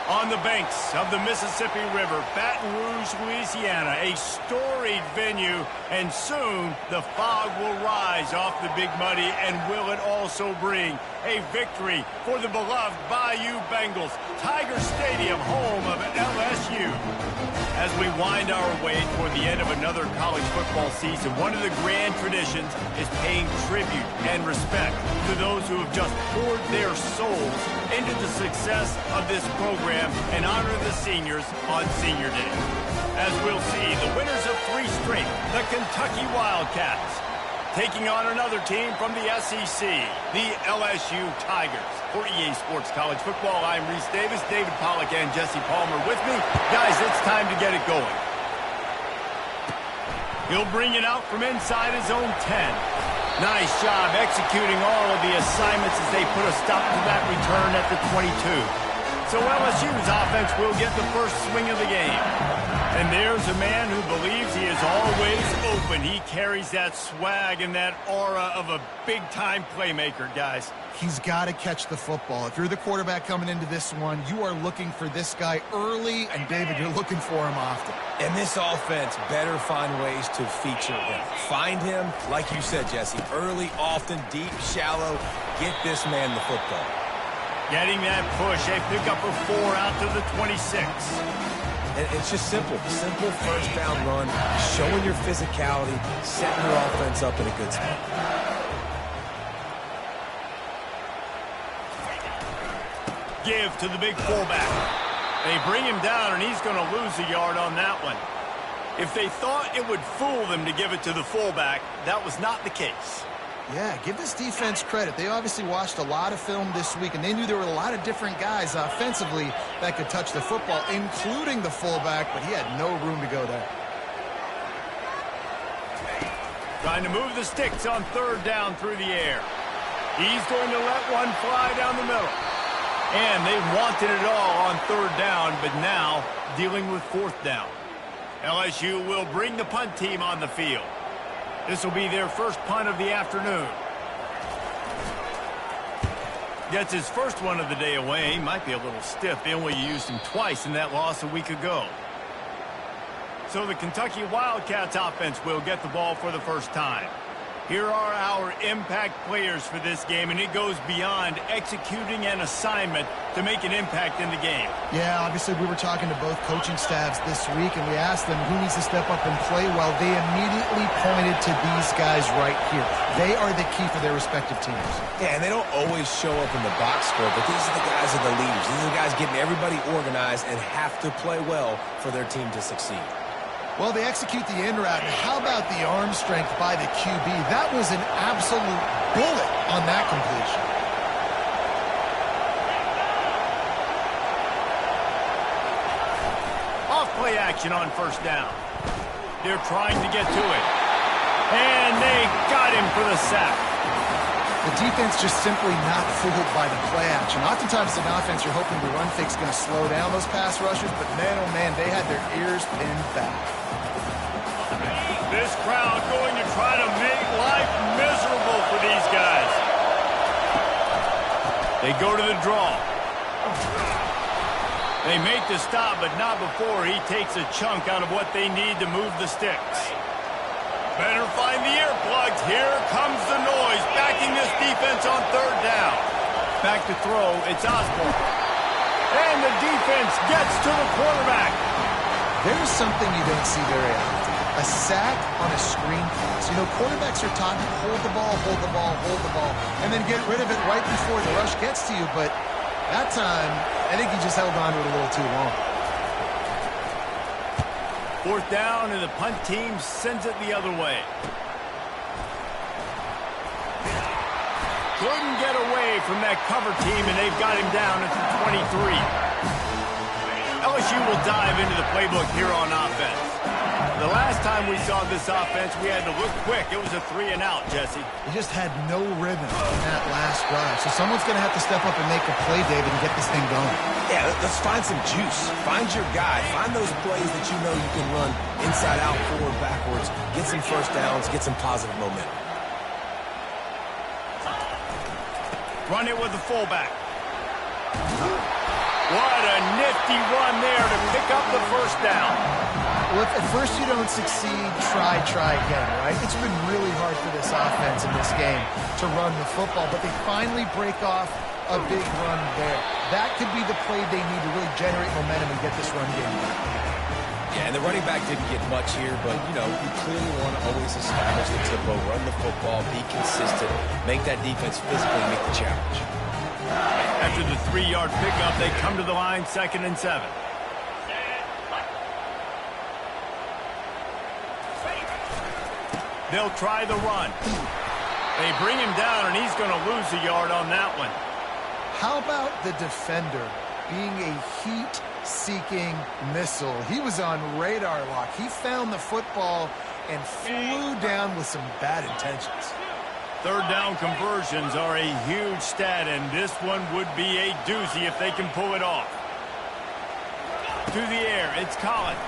On the banks of the Mississippi River, Baton Rouge, Louisiana, a storied venue, and soon the fog will rise off the Big Muddy, and will it also bring a victory for the beloved Bayou Bengals, Tiger Stadium, home of LSU. As we wind our way toward the end of another college football season, one of the grand traditions is paying tribute and respect to those who have just poured their souls into the success of this program and honor the seniors on Senior Day. As we'll see, the winners of 3 straight, the Kentucky Wildcats, taking on another team from the SEC, the LSU Tigers. For EA Sports College Football, I'm Reese Davis, David Pollack, and Jesse Palmer with me. Guys, it's time to get it going. He'll bring it out from inside his own 10. Nice job executing all of the assignments as they put a stop to that return at the 22. So LSU's offense will get the first swing of the game. And there's a man who believes he is always open. He carries that swag and that aura of a big-time playmaker, guys. He's got to catch the football. If you're the quarterback coming into this one, you are looking for this guy early, and David, you're looking for him often. And this offense better find ways to feature him. Find him, like you said, Jesse, early, often, deep, shallow. Get this man the football. Getting that push, a pickup of 4 out to the 26. And it's just simple. Simple first down run, showing your physicality, setting your offense up in a good spot. Give to the big fullback. They bring him down, and he's going to lose a yard on that one. If they thought it would fool them to give it to the fullback, that was not the case. Yeah, give this defense credit. They obviously watched a lot of film this week, and they knew there were a lot of different guys offensively that could touch the football, including the fullback, but he had no room to go there. Trying to move the sticks on 3rd down through the air. He's going to let one fly down the middle. And they wanted it all on 3rd down, but now dealing with 4th down. LSU will bring the punt team on the field. This will be their first punt of the afternoon. Gets his first one of the day away. He might be a little stiff. They only used him twice in that loss a week ago. So the Kentucky Wildcats offense will get the ball for the first time. Here are our impact players for this game, and it goes beyond executing an assignment to make an impact in the game. Yeah, obviously we were talking to both coaching staffs this week, and we asked them who needs to step up and play well. They immediately pointed to these guys right here. They are the key for their respective teams. Yeah, and they don't always show up in the box score, but these are the guys that are the leaders. These are the guys getting everybody organized and have to play well for their team to succeed. Well, they execute the end route, and how about the arm strength by the QB? That was an absolute bullet on that completion. Off play action on 1st down. They're trying to get to it. And they got him for the sack. The defense just simply not fooled by the play action. Oftentimes in offense, you're hoping the run fake's going to slow down those pass rushers, but man, oh man, they had their ears pinned back. This crowd going to try to make life miserable for these guys. They go to the draw. They make the stop, but not before he takes a chunk out of what they need to move the sticks. Better find the earplugs. Here comes the noise, backing this defense on 3rd down. Back to throw, it's Osborne. And the defense gets to the quarterback. There's something you don't see very often. A sack on a screen pass. You know, quarterbacks are taught to hold the ball, hold the ball, hold the ball, and then get rid of it right before the rush gets to you. But that time, I think he just held on to it a little too long. 4th down, and the punt team sends it the other way. Couldn't get away from that cover team, and they've got him down at the 23. LSU will dive into the playbook here on offense. The last time we saw this offense, we had to look quick. It was a 3-and-out, Jesse. They just had no rhythm in that last drive. So someone's going to have to step up and make a play, David, and get this thing going. Yeah, let's find some juice. Find your guy. Find those plays that you know you can run inside out, forward, backwards. Get some first downs. Get some positive momentum. Run it with the fullback. What a nifty run there to pick up the first down. Well, if at first you don't succeed, try again, right? It's been really hard for this offense in this game to run the football, but they finally break off a big run there. That could be the play they need to really generate momentum and get this run game going. Yeah, and the running back didn't get much here, but, you know, you clearly want to always establish the tempo, run the football, be consistent, make that defense physically meet the challenge. After the 3-yard pickup, they come to the line, 2nd and 7. They'll try the run. They bring him down, and he's going to lose a yard on that one. How about the defender being a heat-seeking missile? He was on radar lock. He found the football and flew down with some bad intentions. 3rd down conversions are a huge stat, and this one would be a doozy if they can pull it off. To the air, it's Collins.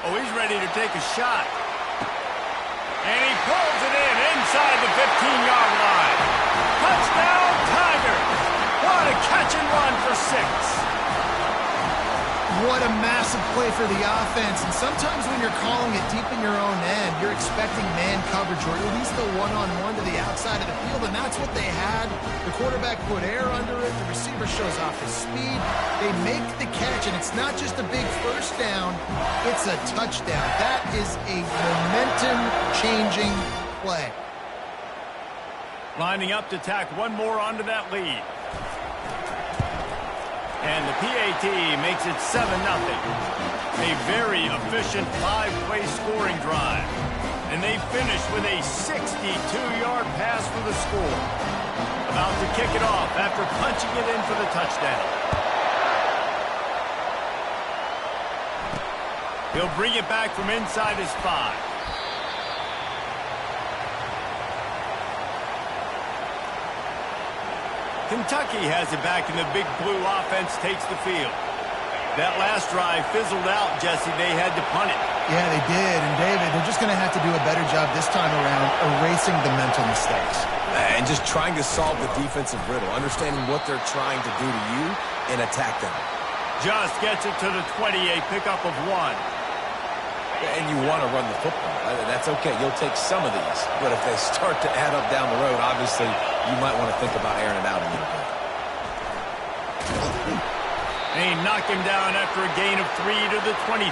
Oh, he's ready to take a shot. And he pulls it in inside the 15-yard line. Touchdown, Tigers! What a catch and run for 6. What a massive play for the offense. And sometimes when you're calling it deep in your own end, you're expecting man coverage or at least the one-on-one to the outside of the field, and that's what they had. The quarterback put air under it. The receiver shows off his speed. They make the catch, and it's not just a big first down. It's a touchdown. That is a momentum-changing play. Lining up to tack one more onto that lead. And the PAT makes it 7-0. A very efficient 5-play scoring drive. And they finish with a 62-yard pass for the score. About to kick it off after punching it in for the touchdown. He'll bring it back from inside his 5. Kentucky has it back, and the Big Blue offense takes the field. That last drive fizzled out, Jesse. They had to punt it. Yeah, they did. And, David, they're just going to have to do a better job this time around erasing the mental mistakes. And just trying to solve the defensive riddle, understanding what they're trying to do to you and attack them. Just gets it to the 20, a pickup of 1. And you want to run the football. That's okay. You'll take some of these. But if they start to add up down the road, obviously, you might want to think about airing it out a little bit. And he knocked him down after a gain of 3 to the 23.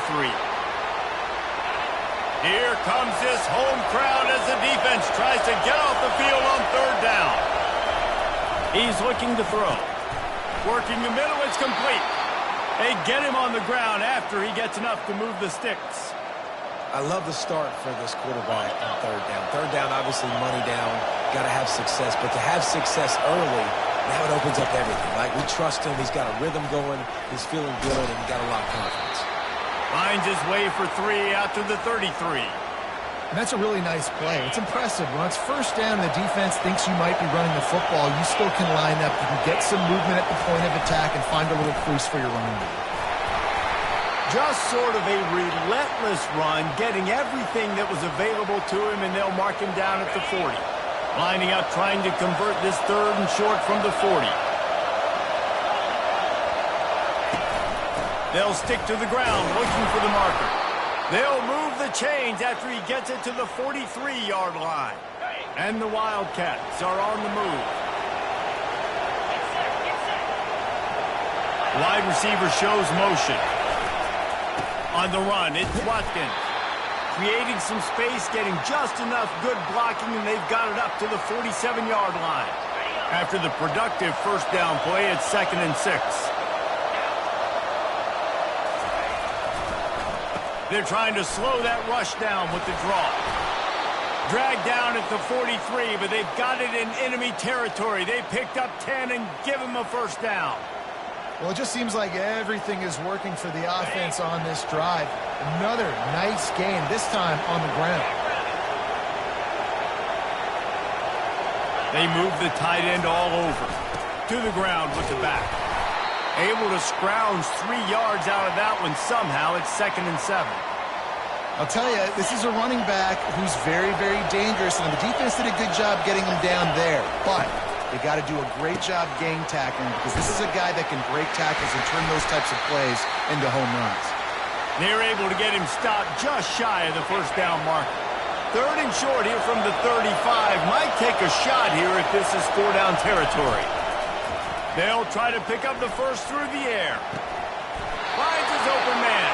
Here comes this home crowd as the defense tries to get off the field on 3rd down. He's looking to throw. Working the middle, it's complete. They get him on the ground after he gets enough to move the sticks. I love the start for this quarterback on 3rd down. 3rd down, obviously, money down. Got to have success. But to have success early, now it opens up everything. Like, we trust him. He's got a rhythm going. He's feeling good, and he's got a lot of confidence. Finds his way for 3 after the 33. And that's a really nice play. It's impressive. When it's 1st down and the defense thinks you might be running the football, you still can line up. You can get some movement at the point of attack and find a little crease for your running back. Just sort of a relentless run, getting everything that was available to him, and they'll mark him down at the 40. Lining up, trying to convert this 3rd and short from the 40. They'll stick to the ground, looking for the marker. They'll move the chains after he gets it to the 43-yard line. And the Wildcats are on the move. Wide receiver shows motion. On the run, it's Watkins. Creating some space, getting just enough good blocking, and they've got it up to the 47-yard line. After the productive 1st down play, it's 2nd and 6. They're trying to slow that rush down with the draw. Dragged down at the 43, but they've got it in enemy territory. They picked up 10 and give him a 1st down. Well, it just seems like everything is working for the offense on this drive. Another nice game, this time on the ground. They move the tight end all over. To the ground with the back. Able to scrounge 3 yards out of that one somehow. It's 2nd and 7. I'll tell you, this is a running back who's very, very dangerous, and the defense did a good job getting him down there. But They got to do a great job gang tackling because this is a guy that can break tackles and turn those types of plays into home runs. They're able to get him stopped just shy of the first down mark. 3rd and short here from the 35. Might take a shot here if this is 4-down territory. They'll try to pick up the first through the air. Finds his open man.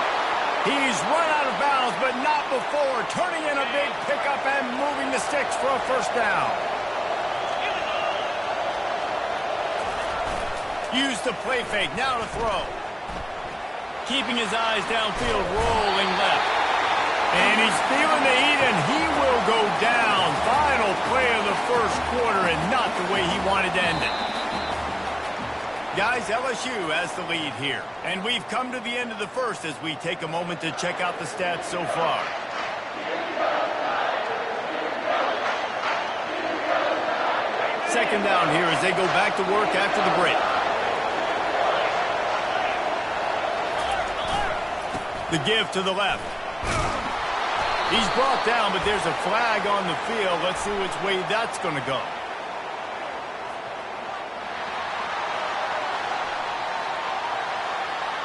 He's run out of bounds, but not before turning in a big pickup and moving the sticks for a first down. Use the play fake, now to throw. Keeping his eyes downfield, rolling left. And he's feeling the heat, and he will go down. Final play of the first quarter, and not the way he wanted to end it. Guys, LSU has the lead here. And we've come to the end of the first as we take a moment to check out the stats so far. Second down here as they go back to work after the break. The give to the left. He's brought down, but there's a flag on the field. Let's see which way that's going to go.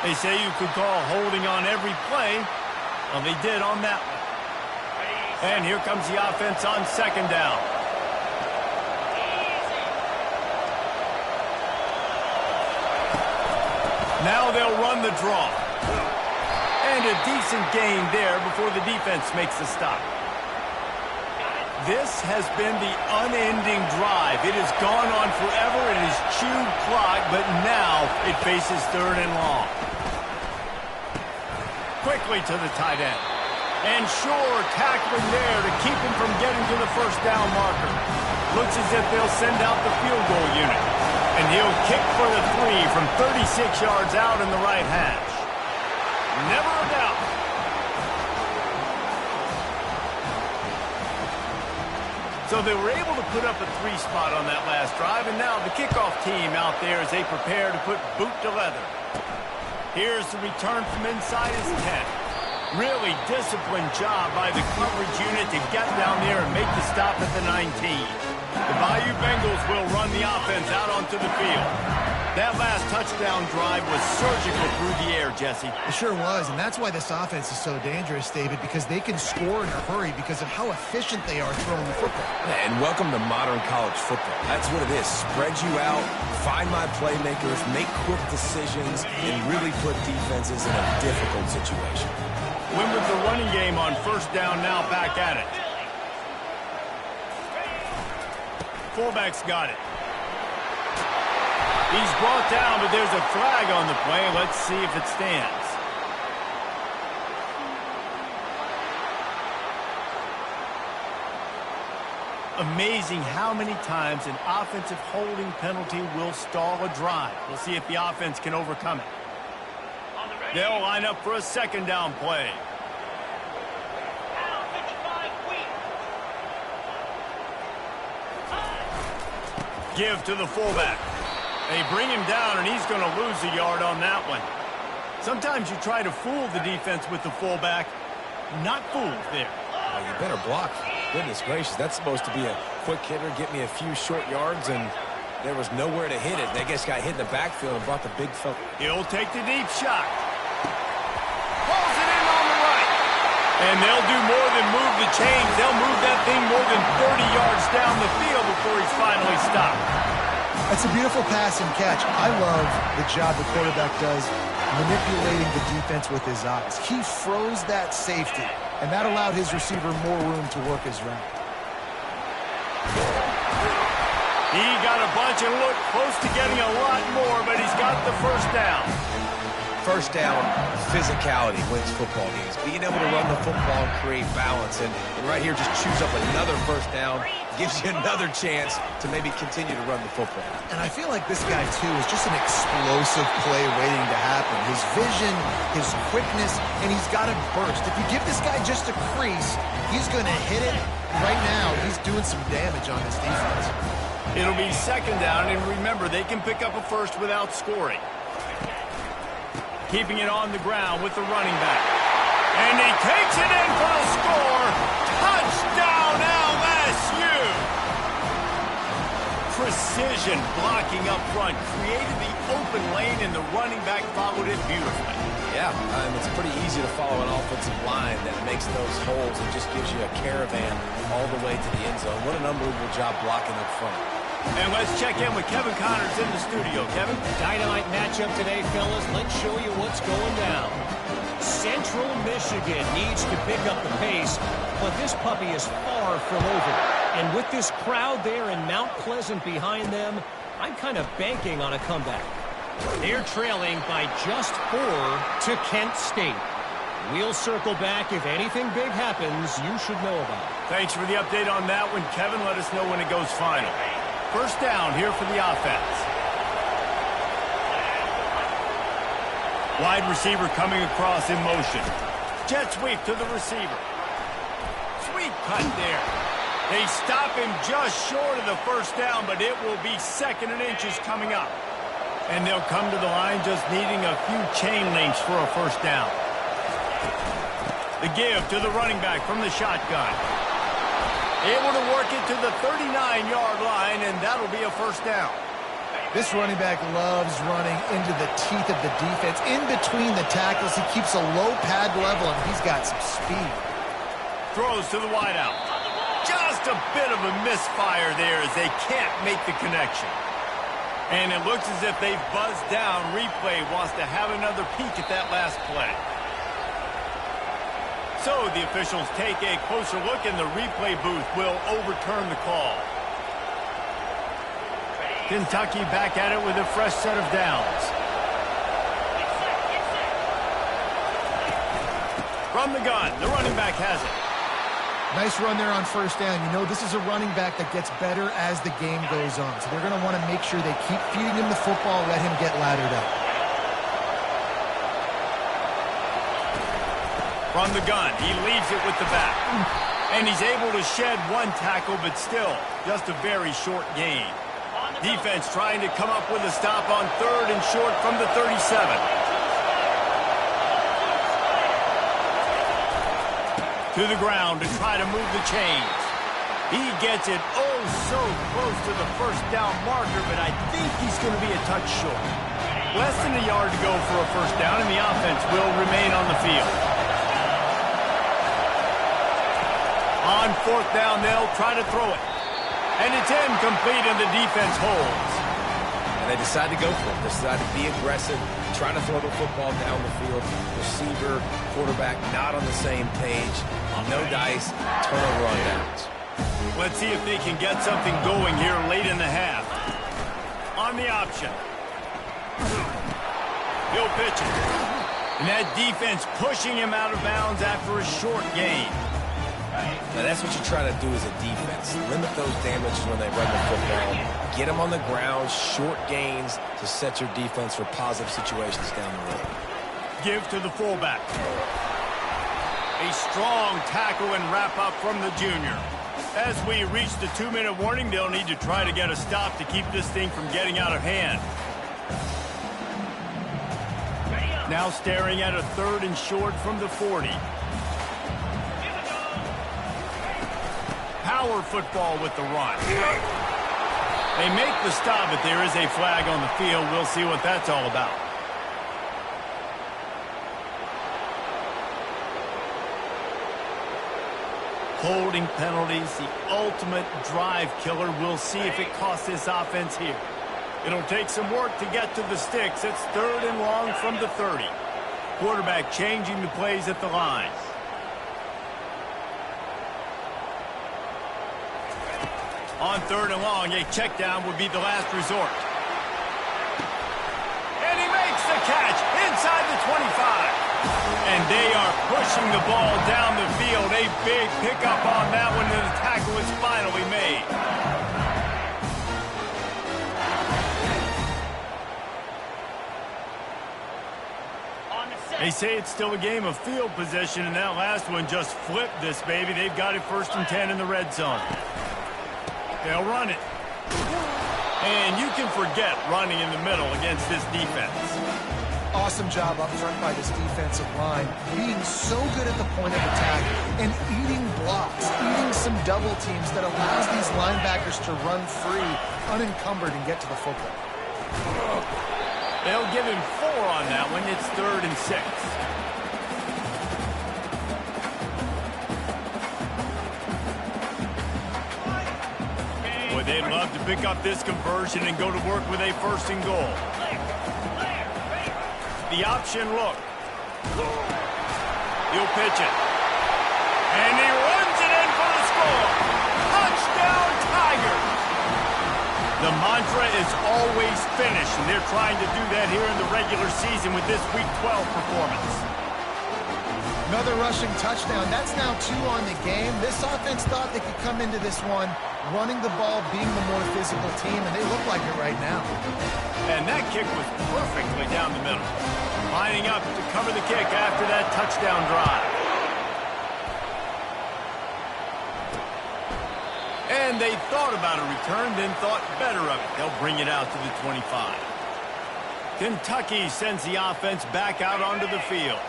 They say you could call holding on every play. Well, they did on that one. And here comes the offense on second down. Now they'll run the draw. And a decent gain there before the defense makes the stop. This has been the unending drive. It has gone on forever. It has chewed clock, but now it faces 3rd and long. Quickly to the tight end. And Shore tackling there to keep him from getting to the first down marker. Looks as if they'll send out the field goal unit. And he'll kick for the 3 from 36 yards out in the right hash. Never a doubt. So they were able to put up a 3 spot on that last drive, and now the kickoff team out there as they prepare to put boot to leather. Here's the return from inside his 10. Really disciplined job by the coverage unit to get down there and make the stop at the 19. The Bayou Bengals will run the offense out onto the field. That last touchdown drive was surgical through the air, Jesse. It sure was, and that's why this offense is so dangerous, David, because they can score in a hurry because of how efficient they are throwing the football. And welcome to modern college football. That's what it is. Spread you out, find my playmakers, make quick decisions, and really put defenses in a difficult situation. Win with the running game on first down, now back at it. Fullback's got it. He's brought down, but there's a flag on the play. Let's see if it stands. Amazing how many times an offensive holding penalty will stall a drive. We'll see if the offense can overcome it. They'll line up for a second down play. Give to the fullback. They bring him down, and he's going to lose a yard on that one. Sometimes you try to fool the defense with the fullback. Not fooled there. Well, you better block. Goodness gracious, that's supposed to be a quick hitter, get me a few short yards, and there was nowhere to hit it. They just got hit in the backfield and brought the big fella. He'll take the deep shot. Pulls it in on the right. And they'll do more than move the chains. They'll move that thing more than 30 yards down the field before he's finally stopped. That's a beautiful pass and catch. I love the job the quarterback does manipulating the defense with his eyes. He froze that safety, and that allowed his receiver more room to work his route. He got a bunch and looked close to getting a lot more, but he's got the first down. First down, physicality wins football games. Being able to run the football and create balance. And right here, just choose up another first down. Gives you another chance to maybe continue to run the football. And I feel like this guy, too, is just an explosive play waiting to happen. His vision, his quickness, and he's got a burst. If you give this guy just a crease, he's going to hit it. Right now, he's doing some damage on this defense. It'll be second down, and remember, they can pick up a first without scoring. Keeping it on the ground with the running back. And he takes it in for the score. Touchdown, LSU! precision blocking up front, created the open lane, and the running back followed it beautifully. Yeah, it's pretty easy to follow an offensive line that makes those holes and just gives you a caravan all the way to the end zone. What an unbelievable job blocking up front. And let's check in with Kevin Connors in the studio. Kevin? Dynamite matchup today, fellas. Let's show you what's going down. Central Michigan needs to pick up the pace, but this puppy is far from over. And with this crowd there in Mount Pleasant behind them, I'm kind of banking on a comeback. They're trailing by just 4 to Kent State. We'll circle back. If anything big happens, you should know about it. Thanks for the update on that one, Kevin. Let us know when it goes final. First down here for the offense. Wide receiver coming across in motion. Jet sweep to the receiver. Sweet cut there. They stop him just short of the first down, but it will be 2nd and inches coming up. And they'll come to the line just needing a few chain links for a first down. The give to the running back from the shotgun. Able to work it to the 39-yard line, and that'll be a first down. This running back loves running into the teeth of the defense. In between the tackles, he keeps a low pad level, and he's got some speed. Throws to the wideout. Just a bit of a misfire there as they can't make the connection. And it looks as if they've buzzed down. Replay wants to have another peek at that last play. So the officials take a closer look, and the replay booth will overturn the call. Kentucky back at it with a fresh set of downs. From the gun, the running back has it. Nice run there on first down. You know, this is a running back that gets better as the game goes on. So they're going to want to make sure they keep feeding him the football, let him get laddered up. From the gun, he leaves it with the back. And he's able to shed one tackle, but still, just a very short gain. Defense trying to come up with a stop on 3rd and short from the 37. To the ground to try to move the chains. He gets it oh so close to the first down marker, but I think he's going to be a touch short. Less than a yard to go for a first down, and the offense will remain on the field. On 4th down, they'll try to throw it. And it's incomplete, and the defense holds. And they decide to go for it. They decide to be aggressive, try to throw the football down the field. Receiver, quarterback, not on the same page. No dice, turnover on downs. Let's see if they can get something going here late in the half. On the option. He'll pitch it. And that defense pushing him out of bounds after a short gain. Now that's what you try to do as a defense. Limit those damages when they run the football. Get them on the ground, short gains to set your defense for positive situations down the road. Give to the fullback. A strong tackle and wrap up from the junior. As we reach the 2-minute warning, they'll need to try to get a stop to keep this thing from getting out of hand. Now staring at a 3rd and short from the 40. Power football with the run. They make the stop, but there is a flag on the field. We'll see what that's all about. Holding penalties, the ultimate drive killer. We'll see if it costs this offense here. It'll take some work to get to the sticks. It's 3rd and long from the 30. Quarterback changing the plays at the line. On 3rd and long, a check down would be the last resort. And he makes the catch inside the 25. And they are pushing the ball down the field. A big pickup on that one, and the tackle is finally made. They say it's still a game of field position, and that last one just flipped this baby. They've got it 1st and 10 in the red zone. They'll run it. And you can forget running in the middle against this defense. Awesome job up front by this defensive line, being so good at the point of attack and eating blocks, eating some double teams that allows these linebackers to run free, unencumbered, and get to the football. They'll give him 4 on that one. It's 3rd and 6. Boy, they'd love to pick up this conversion and go to work with a 1st and goal. The option look. He'll pitch it. And he runs it in for the score. Touchdown, Tigers! The mantra is always finish, and they're trying to do that here in the regular season with this Week 12 performance. Another rushing touchdown. That's now 2 on the game. This offense thought they could come into this one running the ball, being the more physical team, and they look like it right now. And that kick was perfectly down the middle. Lining up to cover the kick after that touchdown drive. And they thought about a return, then thought better of it. They'll bring it out to the 25. Kentucky sends the offense back out onto the field.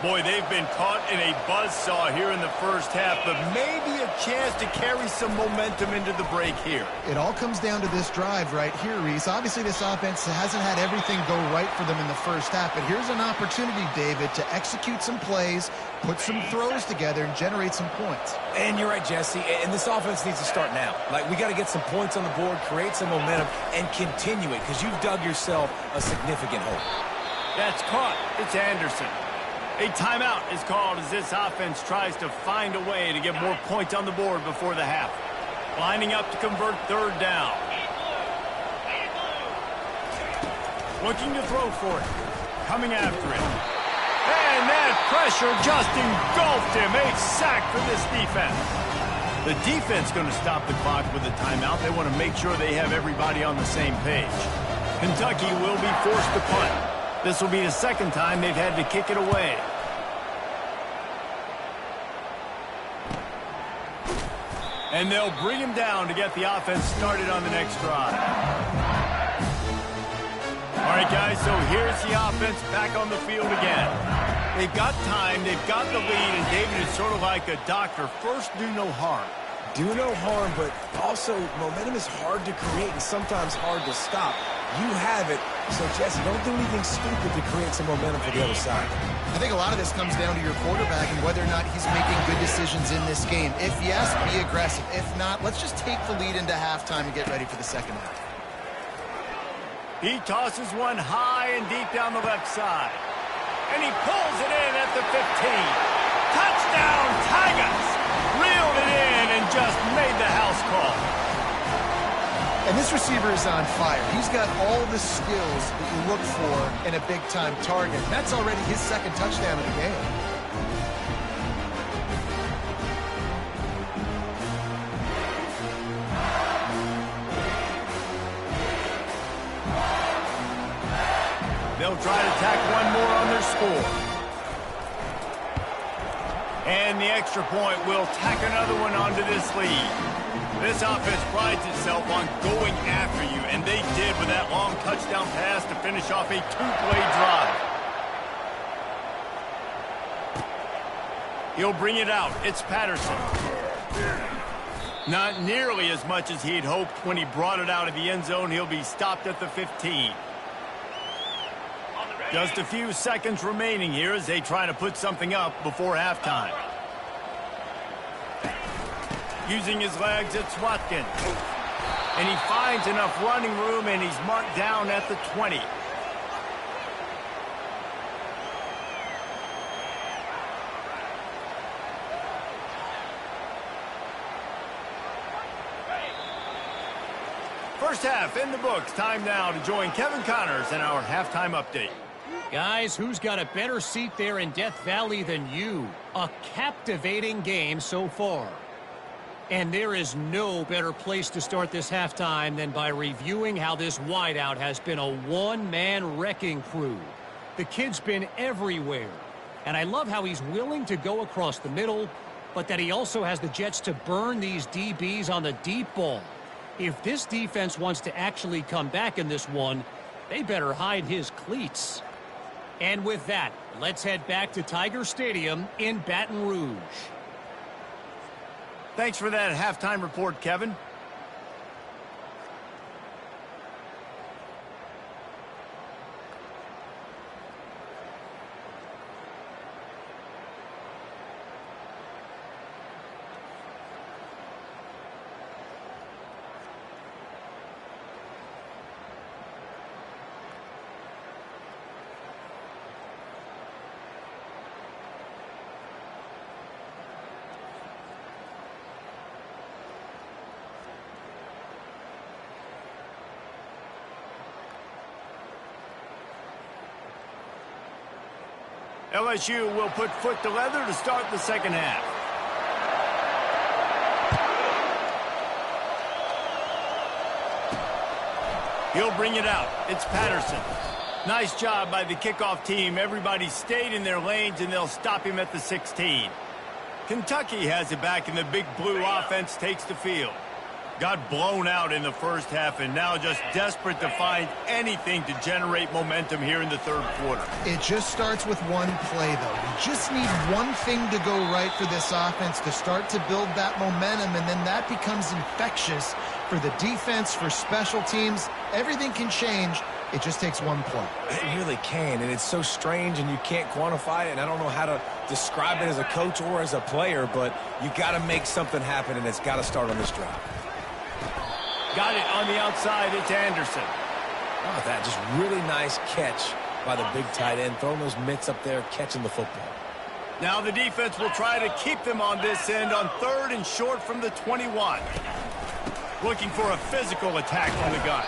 Boy, they've been caught in a buzzsaw here in the first half, but maybe a chance to carry some momentum into the break here. It all comes down to this drive right here, Reese. Obviously, this offense hasn't had everything go right for them in the first half, but here's an opportunity, David, to execute some plays, put some throws together, and generate some points. And you're right, Jesse, and this offense needs to start now. Like, we got to get some points on the board, create some momentum, and continue it, because you've dug yourself a significant hole. That's caught. It's Anderson. A timeout is called as this offense tries to find a way to get more points on the board before the half. Lining up to convert 3rd down. Looking to throw for it. Coming after it. And that pressure just engulfed him. A sack for this defense. The defense going to stop the clock with a timeout. They want to make sure they have everybody on the same page. Kentucky will be forced to punt. This will be the 2nd time they've had to kick it away. And they'll bring him down to get the offense started on the next drive. All right, guys, so here's the offense back on the field again. They've got time, they've got the lead, and David is sort of like a doctor. First, do no harm. Do no harm, but also momentum is hard to create and sometimes hard to stop. You have it, so Jesse, don't do anything stupid to create some momentum for the other side. I think a lot of this comes down to your quarterback and whether or not he's making good decisions in this game. If yes, be aggressive. If not, let's just take the lead into halftime and get ready for the 2nd half. He tosses one high and deep down the left side. And he pulls it in at the 15. Touchdown, Tigers! Reeled it in and just made the house call. And this receiver is on fire. He's got all the skills that you look for in a big-time target. That's already his 2nd touchdown of the game. They'll try to tack one more on their score. And the extra point will tack another one onto this lead. This offense prides itself on going after you, and they did with that long touchdown pass to finish off a 2-play drive. He'll bring it out. It's Patterson. Not nearly as much as he'd hoped when he brought it out of the end zone. He'll be stopped at the 15. Just a few seconds remaining here as they try to put something up before halftime. Using his legs, it's Watkins. And he finds enough running room, and he's marked down at the 20. First half in the books. Time now to join Kevin Connors in our halftime update. Guys, who's got a better seat there in Death Valley than you? A captivating game so far. And there is no better place to start this halftime than by reviewing how this wideout has been a one-man wrecking crew. The kid's been everywhere. And I love how he's willing to go across the middle, but that he also has the jets to burn these DBs on the deep ball. If this defense wants to actually come back in this one, they better hide his cleats. And with that, let's head back to Tiger Stadium in Baton Rouge. Thanks for that halftime report, Kevin. LSU will put foot to leather to start the second half. He'll bring it out. It's Patterson. Nice job by the kickoff team. Everybody stayed in their lanes, and they'll stop him at the 16. Kentucky has it back, and the big blue offense takes the field. Got blown out in the first half and now just desperate to find anything to generate momentum here in the third quarter. It just starts with one play, though. You just need one thing to go right for this offense to start to build that momentum, and then that becomes infectious for the defense, for special teams. Everything can change. It just takes one play. It really can, and it's so strange, and you can't quantify it, and I don't know how to describe it as a coach or as a player, but you got to make something happen, and it's got to start on this drive. Got it on the outside. It's Anderson. How about that? Just really nice catch by the big tight end, throwing those mitts up there, catching the football. Now the defense will try to keep them on this end on third and short from the 21. Looking for a physical attack from the gun.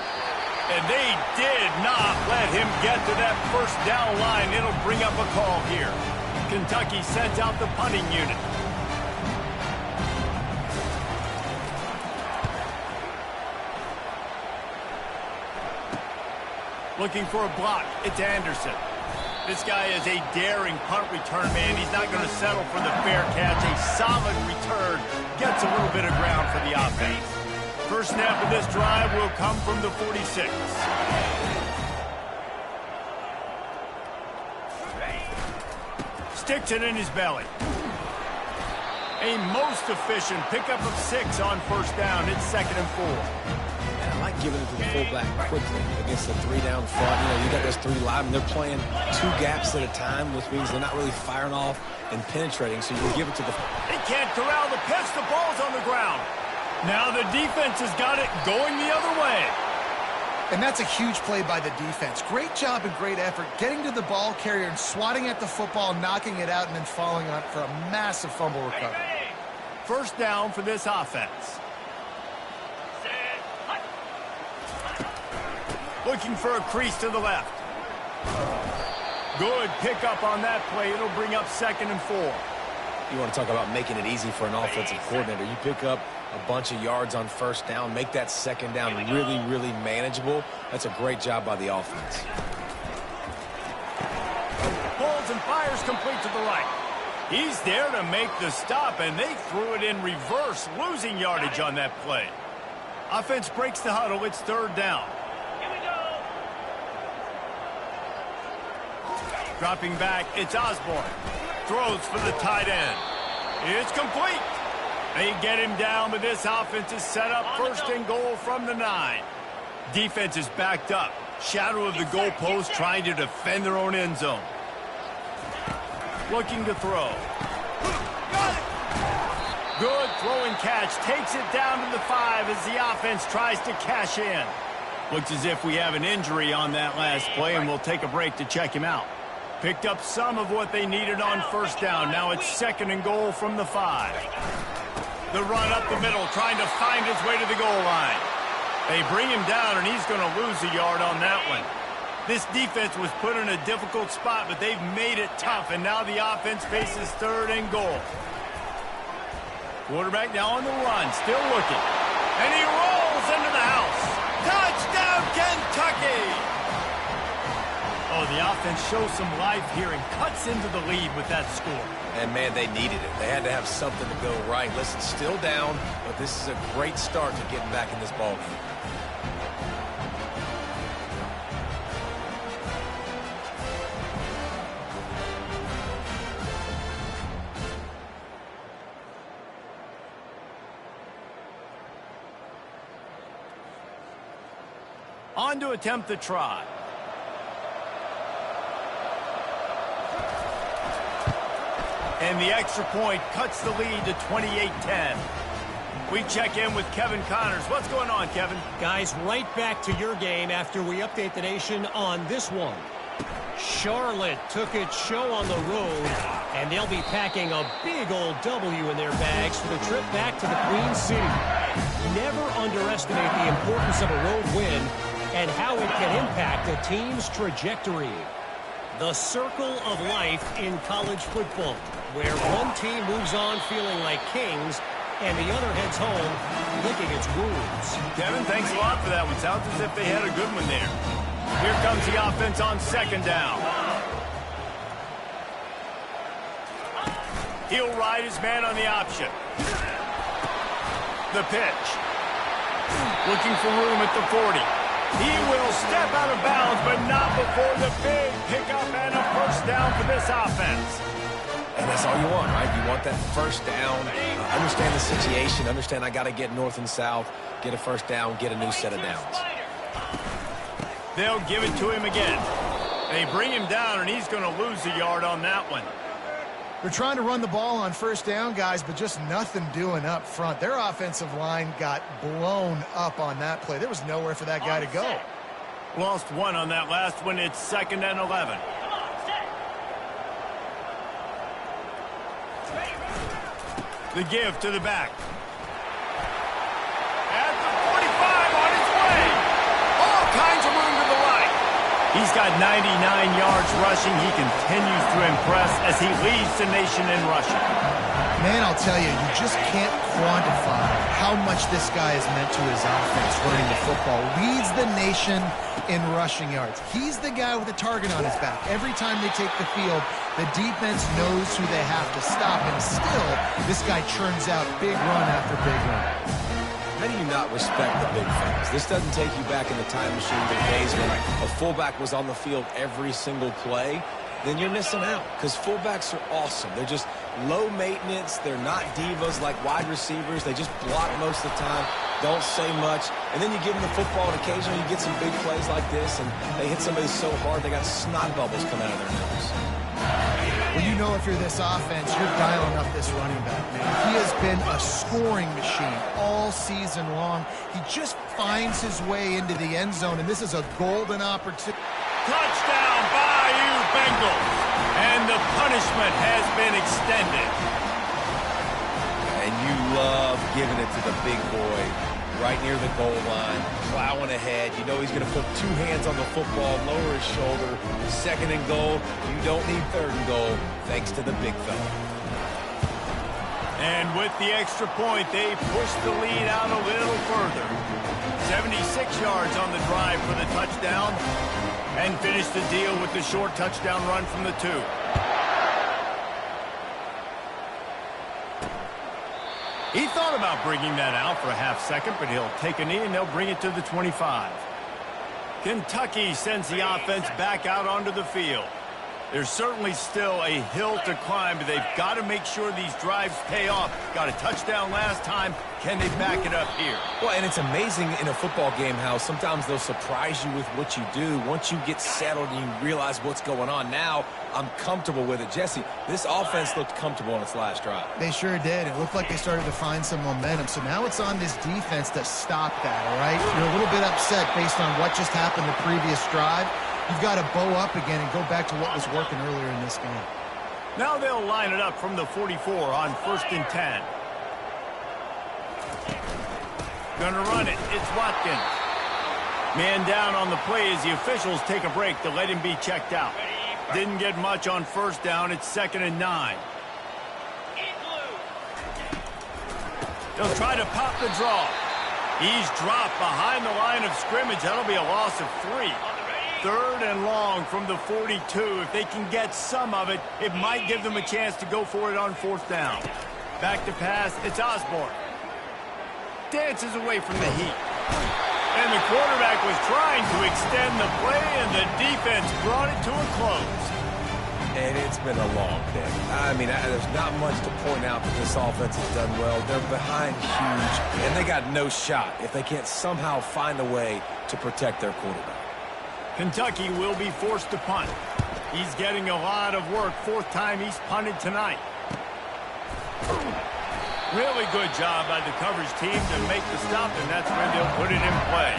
And they did not let him get to that first down line. It'll bring up a call here. Kentucky sends out the punting unit. Looking for a block. It's Anderson. This guy is a daring punt return man. He's not going to settle for the fair catch. A solid return. Gets a little bit of ground for the offense. First snap of this drive will come from the 46. Sticks it in his belly. A most efficient pickup of 6 on first down. It's 2nd and 4. I like giving it to the fullback quickly against the 3 down front. You know, you got those 3 linemen. They're playing 2 gaps at a time, which means they're not really firing off and penetrating, so you can give it to the... They can't corral the pitch. The ball's on the ground. Now the defense has got it going the other way. And that's a huge play by the defense. Great job and great effort getting to the ball carrier and swatting at the football, knocking it out, and then following on for a massive fumble recovery. First down for this offense. Looking for a crease to the left. Good pickup on that play. It'll bring up 2nd and 4. You want to talk about making it easy for an offensive coordinator. You pick up a bunch of yards on first down, make that second down really, really manageable. That's a great job by the offense. Pulls and fires complete to the right. He's there to make the stop, and they threw it in reverse, losing yardage on that play. Offense breaks the huddle. It's 3rd down. Dropping back, it's Osborne. Throws for the tight end. It's complete. They get him down, but this offense is set up 1st and goal from the 9. Defense is backed up. Shadow of the goalpost trying to defend their own end zone. Looking to throw. Good throw and catch. Takes it down to the 5 as the offense tries to cash in. Looks as if we have an injury on that last play, and we'll take a break to check him out. Picked up some of what they needed on first down. Now it's 2nd and goal from the 5. The run up the middle, trying to find his way to the goal line. They bring him down, and he's going to lose a yard on that one. This defense was put in a difficult spot, but they've made it tough, and now the offense faces 3rd and goal. Quarterback now on the run, still looking. And he rolls into the house. Touchdown, Kentucky! Oh, the offense shows some life here and cuts into the lead with that score. And, man, they needed it. They had to have something to go right. Listen, still down, but this is a great start to getting back in this ballgame. On to attempt the try. And the extra point cuts the lead to 28-10. We check in with Kevin Connors. What's going on, Kevin? Guys, right back to your game after we update the nation on this one. Charlotte took its show on the road, and they'll be packing a big old W in their bags for the trip back to the Queen City. Never underestimate the importance of a road win and how it can impact a team's trajectory. The circle of life in college football, where one team moves on feeling like kings and the other heads home licking its wounds. Kevin, thanks a lot for that one. Sounds as if they had a good one there. Here comes the offense on second down. He'll ride his man on the option. The pitch. Looking for room at the 40. He will step out of bounds, but not before the big pickup and a first down for this offense. And that's all you want, right? You want that first down. Understand the situation. Understand I got to get north and south, get a first down, get a new set of downs. They'll give it to him again. They bring him down, and he's going to lose a yard on that one. They're trying to run the ball on first down, guys, but just nothing doing up front. Their offensive line got blown up on that play. There was nowhere for that guy to go. Lost one on that last one. It's 2nd and 11. The give to the back. At the 45 on its way. All kinds of room to the right. He's got 99 yards rushing. He continues to impress as he leads the nation in rushing. Man, I'll tell you, you just can't quantify how much this guy has meant to his offense running the football. Leads the nation in rushing yards. He's the guy with a target on his back. Every time they take the field, the defense knows who they have to stop. And still, this guy churns out big run after big run. How do you not respect the big things? This doesn't take you back in the time machine to the days when a fullback was on the field every single play. Then you're missing out because fullbacks are awesome. They're just low maintenance. They're not divas like wide receivers. They just block most of the time, don't say much. And then you give them the football, and occasionally you get some big plays like this, and they hit somebody so hard they got snot bubbles coming out of their nose. Well, you know if you're this offense, you're dialing up this running back, man. He has been a scoring machine all season long. He just finds his way into the end zone, and this is a golden opportunity. Touchdown, Bayou Bengals. And the punishment has been extended. And you love giving it to the big boy right near the goal line, plowing ahead. You know he's going to put two hands on the football, lower his shoulder. 2nd and goal. You don't need 3rd and goal, thanks to the big fella. And with the extra point, they push the lead out a little further. 76 yards on the drive for the touchdown. And finish the deal with the short touchdown run from the 2. He thought about bringing that out for a half second, but he'll take a knee and they'll bring it to the 25. Kentucky sends the offense back out onto the field. There's certainly still a hill to climb, but they've got to make sure these drives pay off. Got a touchdown last time. Can they back it up here? Well, and it's amazing in a football game how sometimes they'll surprise you with what you do. Once you get settled and you realize what's going on, now I'm comfortable with it. Jesse, this offense looked comfortable on its last drive. They sure did. It looked like they started to find some momentum. So now it's on this defense to stop that, all right? You're a little bit upset based on what just happened the previous drive. You've got to bow up again and go back to what was working earlier in this game. Now they'll line it up from the 44 on 1st and 10. Gonna run it. It's Watkins. Man down on the play as the officials take a break to let him be checked out. Didn't get much on first down. It's 2nd and 9. They'll try to pop the draw. He's dropped behind the line of scrimmage. That'll be a loss of 3. 3rd and long from the 42. If they can get some of it, it might give them a chance to go for it on 4th down. Back to pass. It's Osborne. Dances away from the heat. And the quarterback was trying to extend the play, and the defense brought it to a close. And it's been a long day. I mean, there's not much to point out that this offense has done well. They're behind huge, and they got no shot if they can't somehow find a way to protect their quarterback. Kentucky will be forced to punt. He's getting a lot of work. Fourth time he's punted tonight. Really good job by the coverage team to make the stop, and that's where they'll put it in play.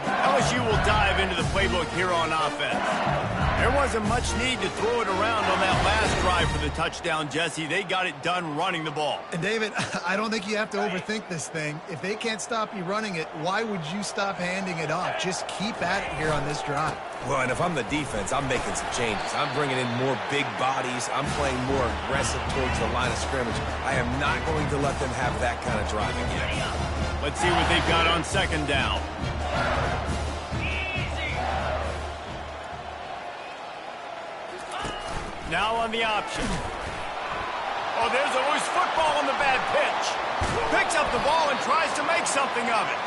LSU will dive into the playbook here on offense. There wasn't much need to throw it around on that last drive for the touchdown, Jesse. They got it done running the ball. And David, I don't think you have to overthink this thing. If they can't stop you running it, why would you stop handing it off? Just keep at it here on this drive. Well, and if I'm the defense, I'm making some changes. I'm bringing in more big bodies. I'm playing more aggressive towards the line of scrimmage. I am not going to let them have that kind of drive again. Let's see what they've got on second down. Now on the option. Oh, there's a loose football on the bad pitch. Picks up the ball and tries to make something of it.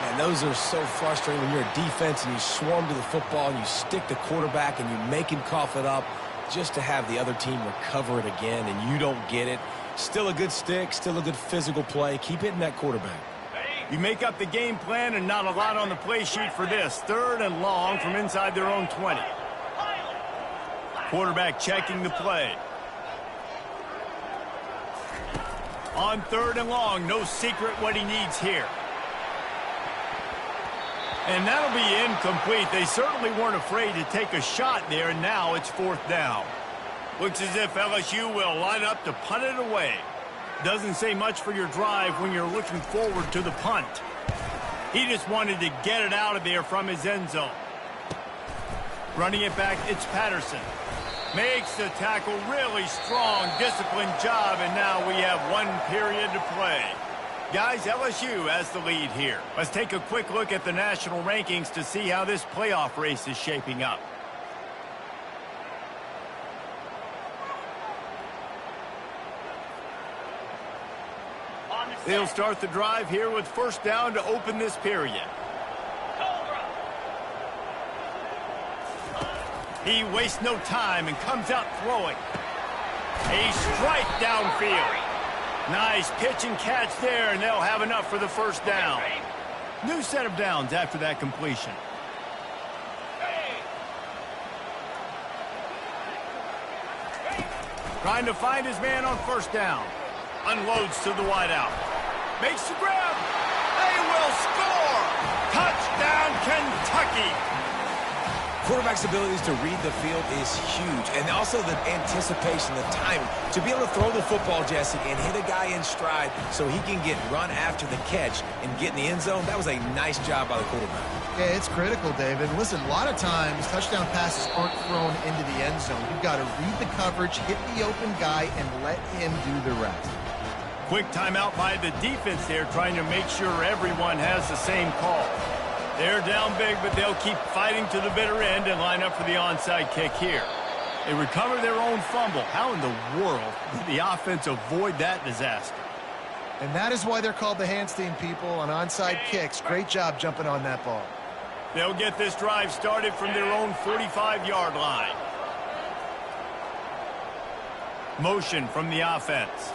And those are so frustrating when you're a defense and you swarm to the football and you stick the quarterback and you make him cough it up just to have the other team recover it again and you don't get it. Still a good stick, still a good physical play. Keep hitting that quarterback. You make up the game plan and not a lot on the play sheet for this. Third and long from inside their own 20. Quarterback checking the play. On third and long, no secret what he needs here. And that'll be incomplete. They certainly weren't afraid to take a shot there, and now it's fourth down. Looks as if LSU will line up to punt it away. Doesn't say much for your drive when you're looking forward to the punt. He just wanted to get it out of there from his end zone. Running it back, it's Patterson. Makes the tackle, really strong, disciplined job, and now we have one period to play. Guys, LSU has the lead here. Let's take a quick look at the national rankings to see how this playoff race is shaping up. They'll start the drive here with first down to open this period. He wastes no time and comes out throwing. A strike downfield. Nice pitch and catch there, and they'll have enough for the first down. New set of downs after that completion. Trying to find his man on first down. Unloads to the wideout. Makes the grab. They will score. Touchdown, Kentucky. Quarterback's abilities to read the field is huge, and also the anticipation, the timing. To be able to throw the football, Jesse, and hit a guy in stride so he can get run after the catch and get in the end zone, that was a nice job by the quarterback. Yeah, it's critical, David. Listen, a lot of times touchdown passes aren't thrown into the end zone. You've got to read the coverage, hit the open guy, and let him do the rest. Quick timeout by the defense there, trying to make sure everyone has the same call. They're down big, but they'll keep fighting to the bitter end and line up for the onside kick here. They recover their own fumble. How in the world did the offense avoid that disaster? And that is why they're called the Handstein people on onside kicks. Great job jumping on that ball. They'll get this drive started from their own 45-yard line. Motion from the offense.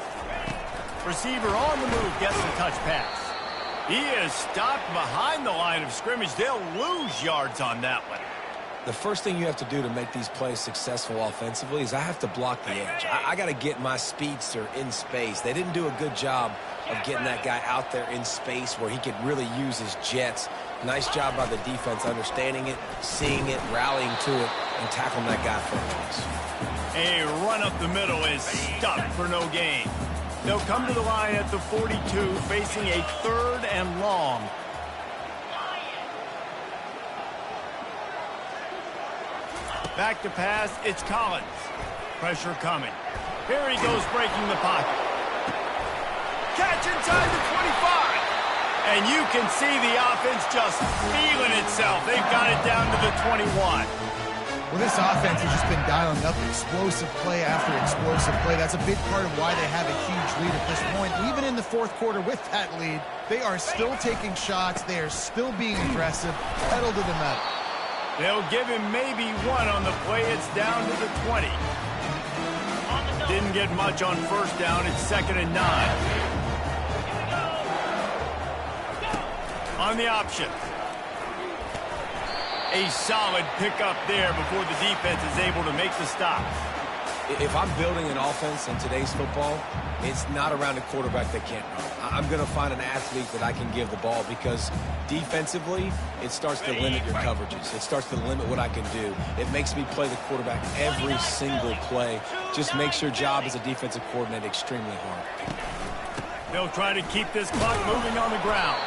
Receiver on the move gets the touch pass. He is stopped behind the line of scrimmage. They'll lose yards on that one. The first thing you have to do to make these plays successful offensively is I have to block the edge. I got to get my speedster in space. They didn't do a good job of getting that guy out there in space where he could really use his jets. Nice job by the defense understanding it, seeing it, rallying to it, and tackling that guy for a loss. A run up the middle is stuck for no gain. They'll come to the line at the 42, facing a third and long. Back to pass, it's Collins. Pressure coming. Here he goes, breaking the pocket. Catch inside the 25. And you can see the offense just feeling itself. They've got it down to the 21. Well, this offense has just been dialing up explosive play after explosive play. That's a big part of why they have a huge lead at this point. Even in the fourth quarter with that lead, they are still taking shots. They are still being aggressive, pedal to the metal. They'll give him maybe one on the play. It's down to the 20. Didn't get much on first down. It's 2nd and 9. On the option. A solid pickup there before the defense is able to make the stop. If I'm building an offense in today's football, it's not around a quarterback that can't run. I'm going to find an athlete that I can give the ball because defensively, it starts to limit your coverages. It starts to limit what I can do. It makes me play the quarterback every single play. Just makes your job as a defensive coordinator extremely hard. They'll try to keep this clock moving on the ground.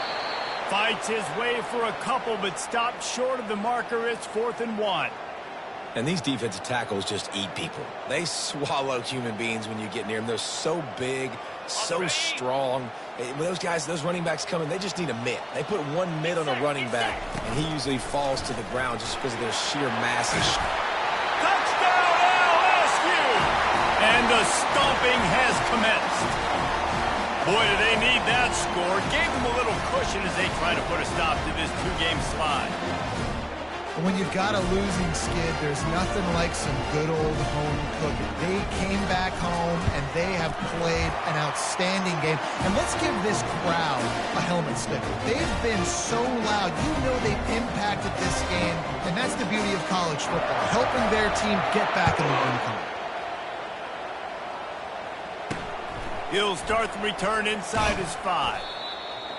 Fights his way for a couple, but stopped short of the marker. It's 4th and 1. And these defensive tackles just eat people. They swallow human beings when you get near them. They're so big, so strong. When those guys, those running backs come in, they just need a mitt. They put one mitt on a running back, and he usually falls to the ground just because of their sheer mass. Touchdown, LSU! And the stomping has commenced. Boy, do they need that score. Gave them a little cushion as they try to put a stop to this two-game slide. When you've got a losing skid, there's nothing like some good old home cooking. They came back home, and they have played an outstanding game. And let's give this crowd a helmet sticker. They've been so loud. You know they've impacted this game, and that's the beauty of college football, helping their team get back in the win column. He'll start the return inside his 5.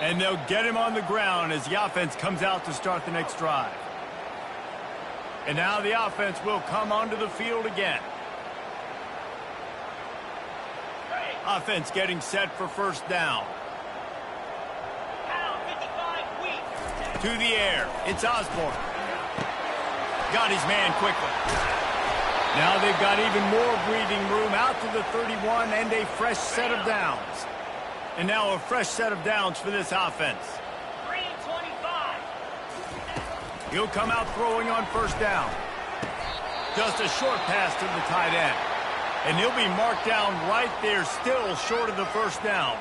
And they'll get him on the ground as the offense comes out to start the next drive. And now the offense will come onto the field again. Offense getting set for first down. To the air. It's Osborne. Got his man quickly. Now they've got even more breathing room out to the 31 and a fresh set of downs. And now a fresh set of downs for this offense. He'll come out throwing on first down. Just a short pass to the tight end. And he'll be marked down right there, still short of the first down.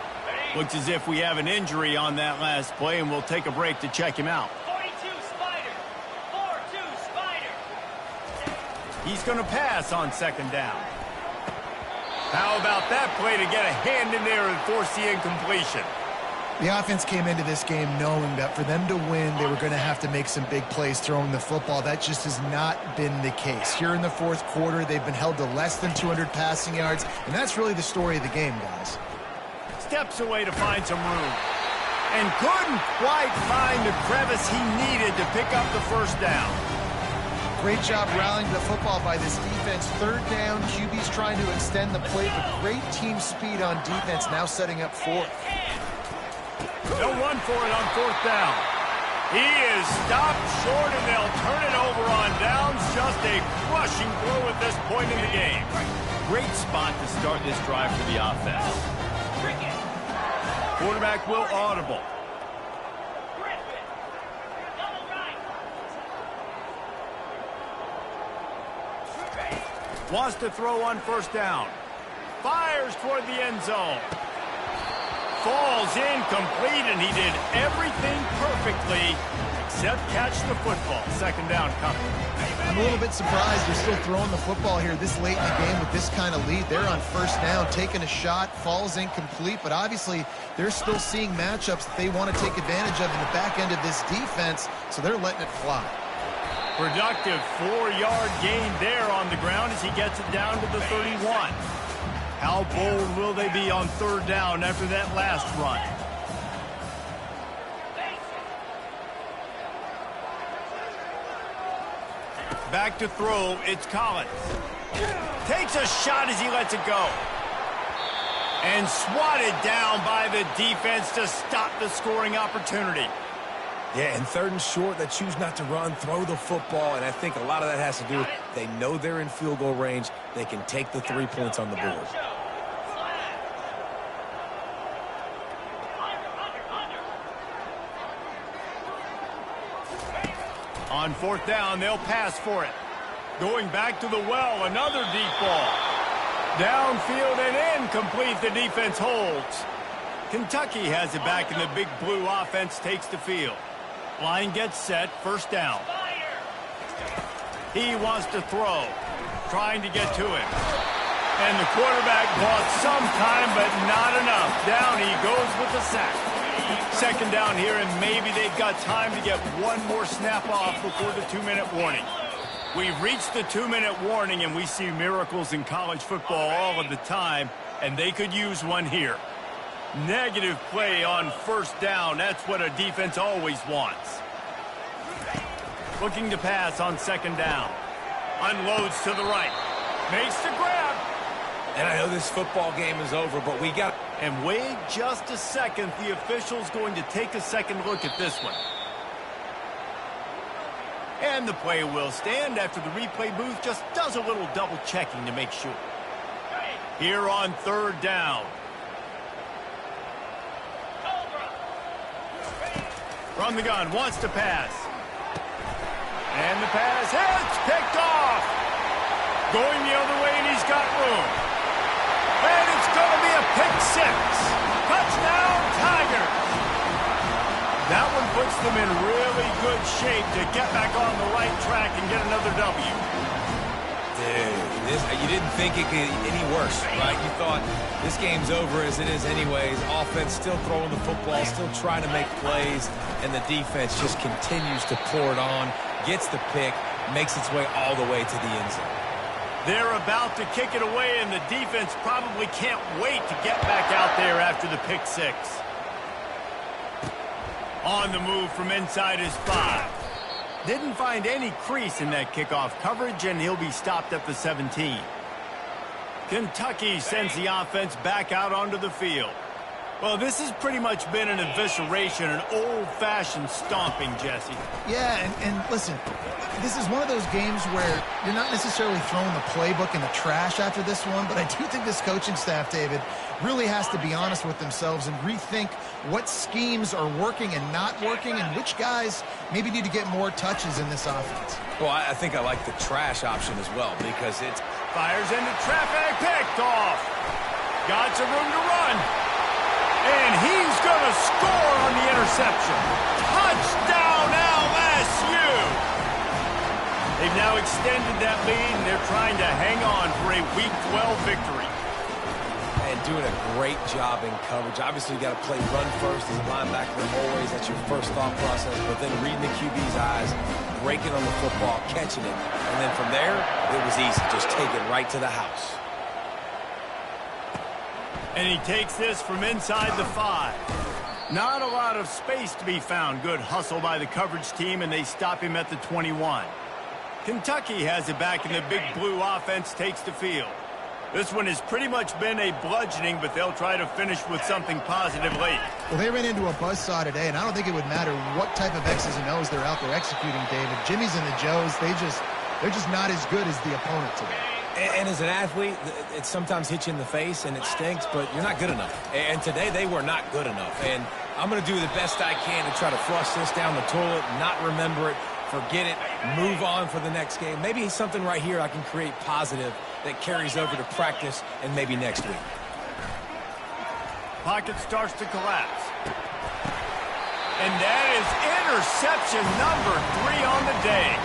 Looks as if we have an injury on that last play, and we'll take a break to check him out. 42 Spider. 4-2 Spider. He's going to pass on second down. How about that play to get a hand in there and force the incompletion? The offense came into this game knowing that for them to win, they were going to have to make some big plays throwing the football. That just has not been the case. Here in the fourth quarter, they've been held to less than 200 passing yards, and that's really the story of the game, guys. Steps away to find some room. And couldn't quite find the crevice he needed to pick up the first down. Great job rallying the football by this defense. Third down, QB's trying to extend the play, but great team speed on defense, now setting up fourth. They'll run for it on fourth down. He is stopped short, and they'll turn it over on downs. Just a crushing blow at this point in the game. Great spot to start this drive for the offense. Quarterback will audible. Wants to throw on first down. Fires toward the end zone. Falls incomplete, and he did everything perfectly except catch the football. Second down coming. I'm a little bit surprised they're still throwing the football here this late in the game with this kind of lead. They're on first down, taking a shot, falls incomplete, but obviously they're still seeing matchups that they want to take advantage of in the back end of this defense, so they're letting it fly. Productive 4-yard gain there on the ground as he gets it down to the 31. How bold will they be on third down after that last run? Back to throw, it's Collins. Takes a shot as he lets it go. And swatted down by the defense to stop the scoring opportunity. Yeah, and third and short, they choose not to run, throw the football, and I think a lot of that has to do with they know they're in field goal range. They can take the 3 points on the board. On fourth down, they'll pass for it. Going back to the well, another deep ball. Downfield and incomplete, the defense holds. Kentucky has it back, and the big blue offense takes the field. Line gets set, first down. He wants to throw, trying to get to him. And the quarterback bought some time, but not enough. Down he goes with the sack. Second down here, and maybe they've got time to get one more snap off before the 2-minute warning. We've reached the 2-minute warning, and we see miracles in college football all of the time, and they could use one here. Negative play on first down. That's what a defense always wants. Looking to pass on second down. Unloads to the right. Makes the grab. And I know this football game is over, but we got... And wait just a second. The official's going to take a second look at this one. And the play will stand after the replay booth just does a little double checking to make sure. Here on third down. From the gun, wants to pass. And the pass hits, picked off. Going the other way, and he's got room. And it's going to be a pick six. Touchdown, Tigers. That one puts them in really good shape to get back on the right track and get another W. Dude, you didn't think it could get any worse, right? You thought this game's over as it is anyways. Offense still throwing the football, still trying to make plays, and the defense just continues to pour it on, gets the pick, makes its way all the way to the end zone. They're about to kick it away, and the defense probably can't wait to get back out there after the pick six. On the move from inside his 5. Didn't find any crease in that kickoff coverage, and he'll be stopped at the 17. Kentucky sends the offense back out onto the field. Well, this has pretty much been an evisceration, an old-fashioned stomping, Jesse. Yeah, and listen, this is one of those games where you're not necessarily throwing the playbook in the trash after this one, but I do think this coaching staff, David, really has to be honest with themselves and rethink what schemes are working and not working and which guys maybe need to get more touches in this offense. Well, I think I like the trash option as well because it's... Fires into traffic, picked off. Got some room to run. And he's going to score on the interception. Touchdown, LSU! They've now extended that lead, and they're trying to hang on for a Week 12 victory. And doing a great job in coverage. Obviously, you got to play run first as a linebacker always. That's your first thought process. But then reading the QB's eyes, breaking on the football, catching it. And then from there, it was easy. Just take it right to the house. And he takes this from inside the 5. Not a lot of space to be found. Good hustle by the coverage team, and they stop him at the 21. Kentucky has it back, and the big blue offense takes the field. This one has pretty much been a bludgeoning, but they'll try to finish with something positive late. Well, they ran into a buzzsaw today, and I don't think it would matter what type of X's and O's they're out there executing, David. Jimmy's and the Joes, they're just not as good as the opponent today. And as an athlete, it sometimes hits you in the face and it stinks, but you're not good enough. And today they were not good enough. And I'm going to do the best I can to try to flush this down the toilet, not remember it, forget it, move on for the next game. Maybe something right here I can create positive that carries over to practice and maybe next week. Pocket starts to collapse. And that is interception number 3 on the day.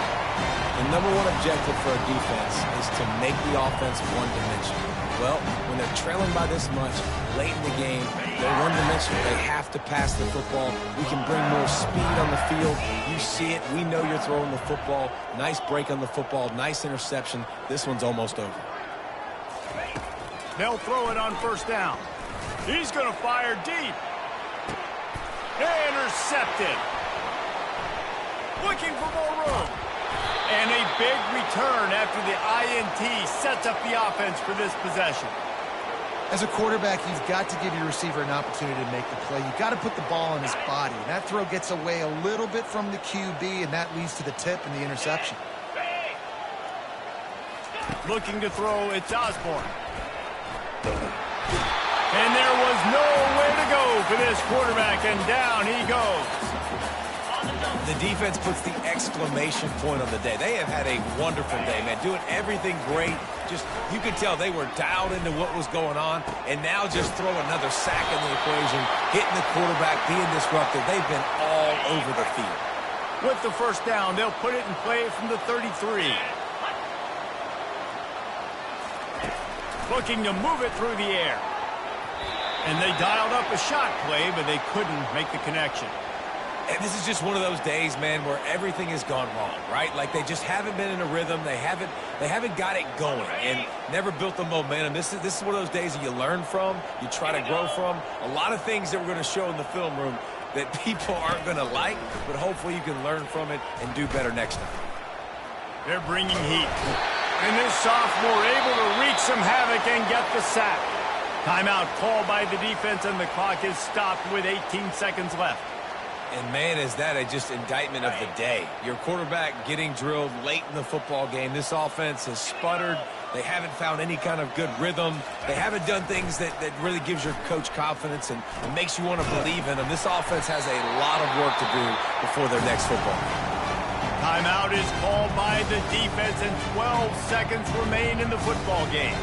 The number one objective for a defense is to make the offense one-dimensional. Well, when they're trailing by this much, late in the game, they're one-dimensional. They have to pass the football. We can bring more speed on the field. You see it. We know you're throwing the football. Nice break on the football. Nice interception. This one's almost over. They'll throw it on first down. He's going to fire deep. Intercepted. Looking for more room. And a big return after the INT sets up the offense for this possession. As a quarterback, you've got to give your receiver an opportunity to make the play. You've got to put the ball in his body. That throw gets away a little bit from the QB, and that leads to the tip and the interception. Looking to throw, it's Osborne. And there was nowhere to go for this quarterback, and down he goes. The defense puts the exclamation point on the day. They have had a wonderful day, man. Doing everything great. Just, you could tell they were dialed into what was going on. And now just throw another sack in the equation, hitting the quarterback, being disruptive. They've been all over the field. With the first down, they'll put it in play from the 33. Looking to move it through the air. And they dialed up a shot play, but they couldn't make the connection. And this is just one of those days, man, where everything has gone wrong, right? Like they just haven't been in a rhythm. They haven't got it going and never built the momentum. This is one of those days that you learn from, you try to grow from. A lot of things that we're going to show in the film room that people aren't going to like, but hopefully you can learn from it and do better next time. They're bringing heat. And this sophomore able to wreak some havoc and get the sack. Timeout called by the defense, and the clock is stopped with 18 seconds left. And, man, is that a just indictment of the day. Your quarterback getting drilled late in the football game. This offense has sputtered. They haven't found any kind of good rhythm. They haven't done things that really gives your coach confidence and makes you want to believe in them. This offense has a lot of work to do before their next football game. Timeout is called by the defense, and 12 seconds remain in the football game.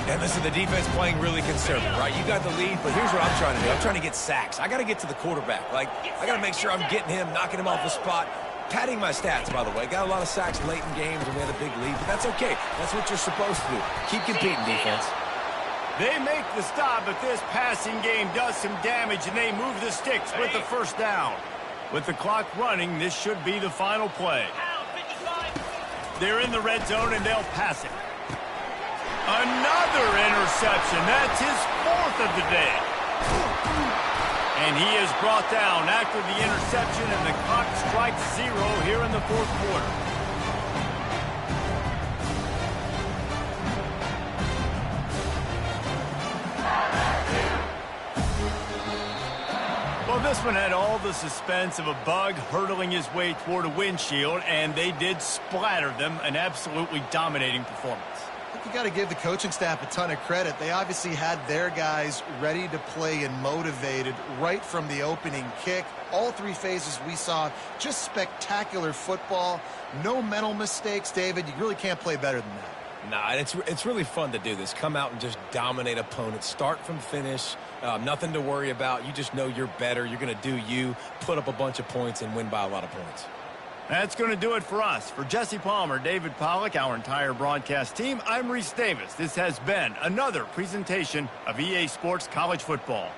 And listen, the defense playing really conservative, right? You got the lead, but here's what I'm trying to do. I'm trying to get sacks. I got to get to the quarterback. Like, I got to make sure I'm getting him, knocking him off the spot. Padding my stats, by the way. Got a lot of sacks late in games, and we had a big lead, but that's okay. That's what you're supposed to do. Keep competing, defense. They make the stop, but this passing game does some damage, and they move the sticks with the first down. With the clock running, this should be the final play. They're in the red zone, and they'll pass it. Another interception. That's his fourth of the day. And he is brought down after the interception, and the clock strikes 0 here in the fourth quarter. Well, this one had all the suspense of a bug hurtling his way toward a windshield, and they did splatter them. An absolutely dominating performance. You got to give the coaching staff a ton of credit. They obviously had their guys ready to play and motivated right from the opening kick. All three phases we saw, just spectacular football. No mental mistakes, David. You really can't play better than that. Nah, it's really fun to do this. Come out and just dominate opponents. Start from finish. Nothing to worry about. You just know you're better. You're going to do you, put up a bunch of points, and win by a lot of points. That's going to do it for us. For Jesse Palmer, David Pollack, our entire broadcast team, I'm Reese Davis. This has been another presentation of EA Sports College Football.